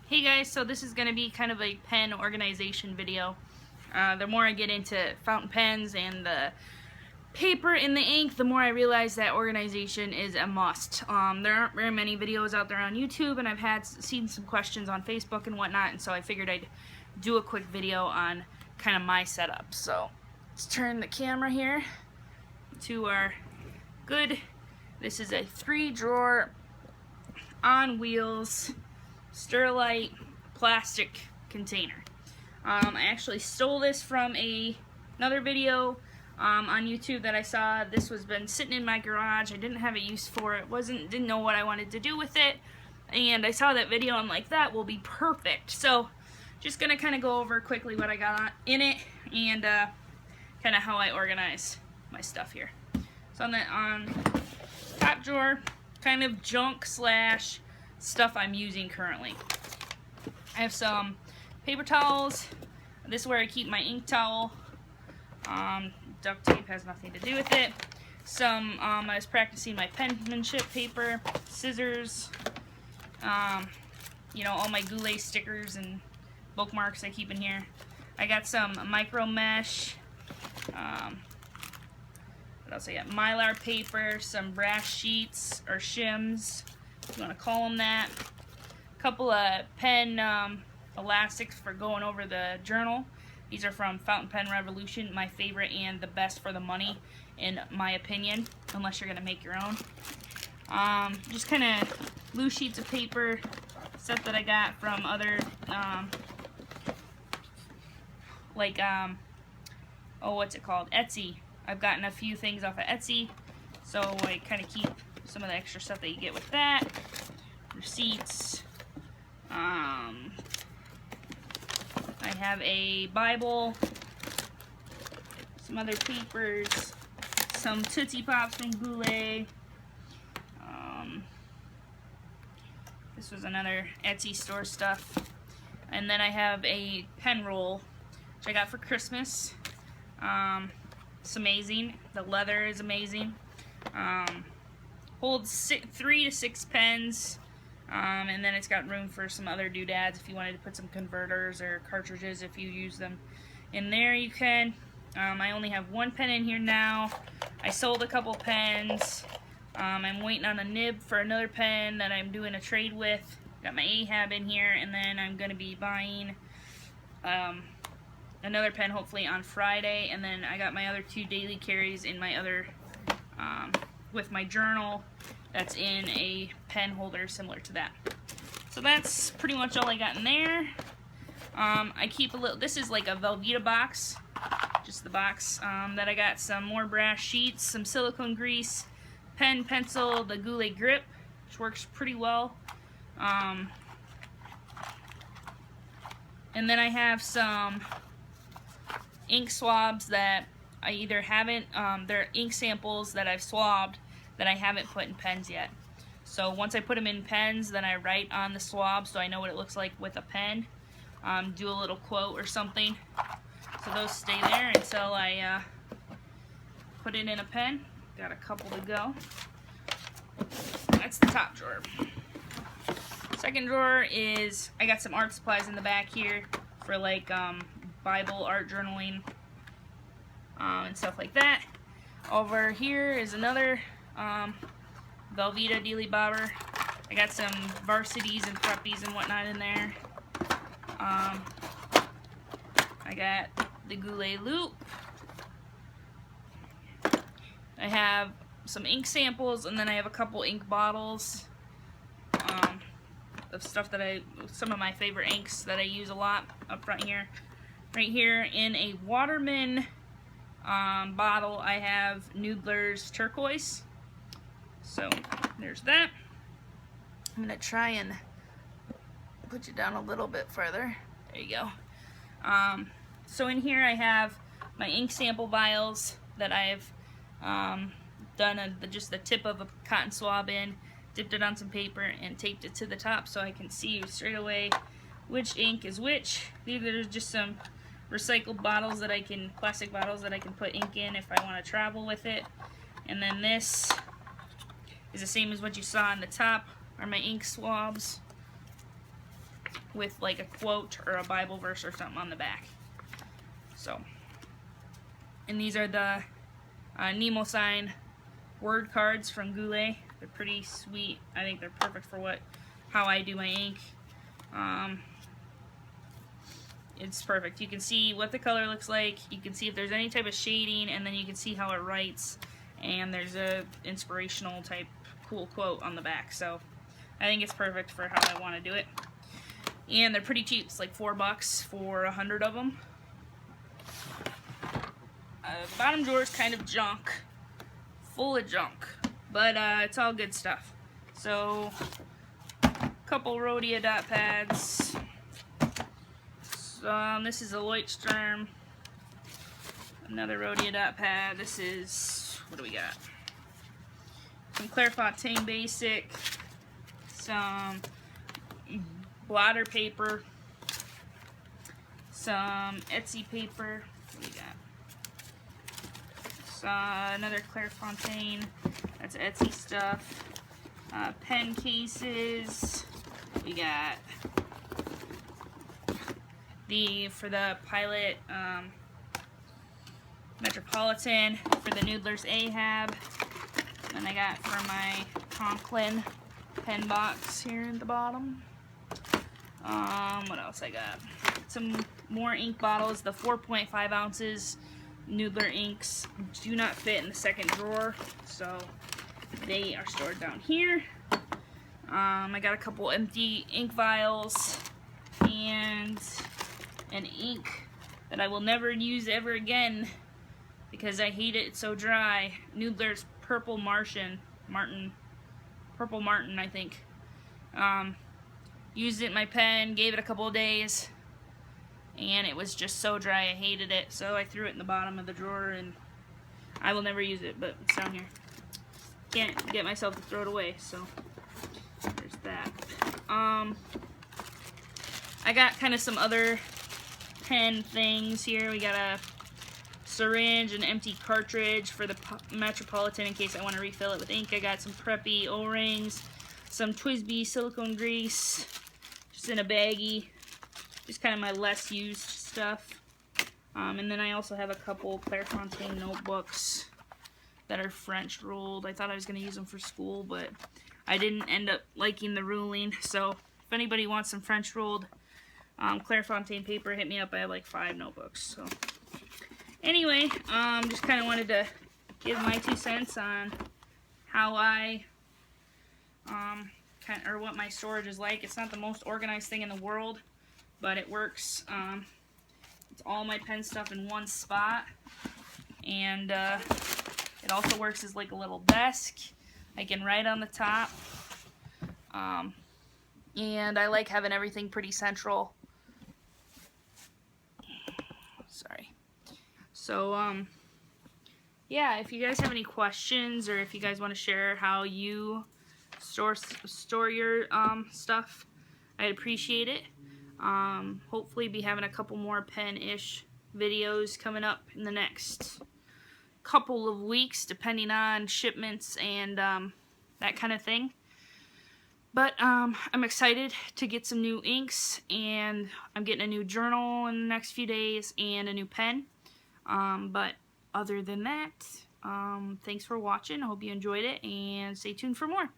Hey guys, so this is going to be kind of a pen organization video. The more I get into fountain pens and the paper and the ink, the more I realize that organization is a must. There aren't very many videos out there on YouTube, and I've seen some questions on Facebook and whatnot, and so I figured I'd do a quick video on kind of my setup. So let's turn the camera here to our good. This is a 3-drawer on wheels Sterilite plastic container. I actually stole this from another video on YouTube that I saw. This was been sitting in my garage. I didn't have a use for it. Didn't know what I wanted to do with it, and I saw that video. I'm like, that will be perfect. So just gonna kind of go over quickly what I got in it and kind of how I organize my stuff here. So on top drawer, kind of junk slash stuff I'm using currently. I have some paper towels. This is where I keep my ink towel. Duct tape has nothing to do with it. Some I was practicing my penmanship paper, scissors, you know, all my Goulet stickers and bookmarks I keep in here. I got some micro mesh. What else I got? Mylar paper, some brass sheets or shims, if you want to call them that. A couple of pen elastics for going over the journal. These are from Fountain Pen Revolution, my favorite and the best for the money, in my opinion, unless you're going to make your own. Just kind of loose sheets of paper, stuff that I got from other, what's it called? Etsy. I've gotten a few things off of Etsy, so I kind of keep some of the extra stuff that you get with that. Receipts. I have a Bible, some other papers, some Tootsie Pops from Goulet. This was another Etsy store stuff. And then I have a pen roll, which I got for Christmas. It's amazing. The leather is amazing. Holds 3 to 6 pens, and then it's got room for some other doodads if you wanted to put some converters or cartridges if you use them in there, you can. I only have 1 pen in here now. I sold a couple pens. I'm waiting on a nib for another pen that I'm doing a trade with. Got my Ahab in here, and then I'm going to be buying another pen hopefully on Friday, and then I got my other 2 daily carries in my other with my journal that's in a pen holder similar to that. So that's pretty much all I got in there. I keep a little, this is like a Velveeta box, just the box, that I got some more brass sheets, some silicone grease, pen, pencil, the Goulet grip, which works pretty well. And then I have some ink swabs that I either haven't, they're ink samples that I've swabbed that I haven't put in pens yet. So once I put them in pens, then I write on the swab so I know what it looks like with a pen. Do a little quote or something. So those stay there until I put it in a pen. Got a couple to go. That's the top drawer. Second drawer is, I got some art supplies in the back here for like Bible art journaling and stuff like that. Over here is another Velveeta Dealy Bobber. I got some varsities and preppies and whatnot in there. I got the Goulet loop. I have some ink samples, and then I have a couple ink bottles of stuff that some of my favorite inks that I use a lot up front here. Right here in a Waterman bottle, I have Noodler's Turquoise. So there's that. I'm going to try and put you down a little bit further. There you go. So in here I have my ink sample vials that I've done just the tip of a cotton swab in, dipped it on some paper, and taped it to the top so I can see straight away which ink is which. These are just some recycled bottles that plastic bottles that I can put ink in if I want to travel with it. And then this is the same as what you saw on the top, are my ink swabs. with like a quote or a Bible verse or something on the back. So, and these are the Nemo sign word cards from Goulet. They're pretty sweet. I think they're perfect for how I do my ink. It's perfect. You can see what the color looks like. You can see if there's any type of shading, and then you can see how it writes. And there's a inspirational type cool quote on the back. So I think it's perfect for how I want to do it. And they're pretty cheap. It's like $4 for 100 of them. The bottom drawer is kind of junk, full of junk, but it's all good stuff. So, a couple Rhodia dot pads. This is a Leuchtturm. Another Rhodia dot pad. This is, what do we got? Some Clairefontaine Basic. Some blotter paper. Some Etsy paper. What do we got? Another Clairefontaine. That's Etsy stuff. Pen cases. We got for the Pilot Metropolitan, for the Noodler's Ahab. And I got for my Conklin pen box here at the bottom. What else I got? Some more ink bottles. The 4.5 ounces Noodler inks do not fit in the second drawer, so they are stored down here. I got a couple empty ink vials and an ink that I will never use ever again because I hate it. It's so dry. Noodler's Purple Martin, I think. Used it in my pen, gave it a couple of days, and it was just so dry I hated it, so I threw it in the bottom of the drawer, and I will never use it, but it's down here. Can't get myself to throw it away, so there's that. I got kind of some other pen things here. We got a syringe, an empty cartridge for the Metropolitan in case I want to refill it with ink. I got some Preppy O-rings, some TWSBI silicone grease, just in a baggie. Just kind of my less used stuff. And then I also have a couple Clairefontaine notebooks that are French ruled. I thought I was going to use them for school, but I didn't end up liking the ruling. So if anybody wants some French ruled Clairefontaine paper, hit me up. I have like 5 notebooks. So anyway, just kind of wanted to give my 2 cents on how I or what my storage is like. It's not the most organized thing in the world, but it works. It's all my pen stuff in one spot, and it also works as like a little desk. I can write on the top, and I like having everything pretty central. Sorry. So yeah, if you guys have any questions, or if you guys want to share how you store your stuff, I'd appreciate it. Hopefully be having a couple more pen-ish videos coming up in the next couple of weeks, depending on shipments and that kind of thing. But I'm excited to get some new inks, and I'm getting a new journal in the next few days and a new pen. But other than that, thanks for watching. I hope you enjoyed it, and stay tuned for more.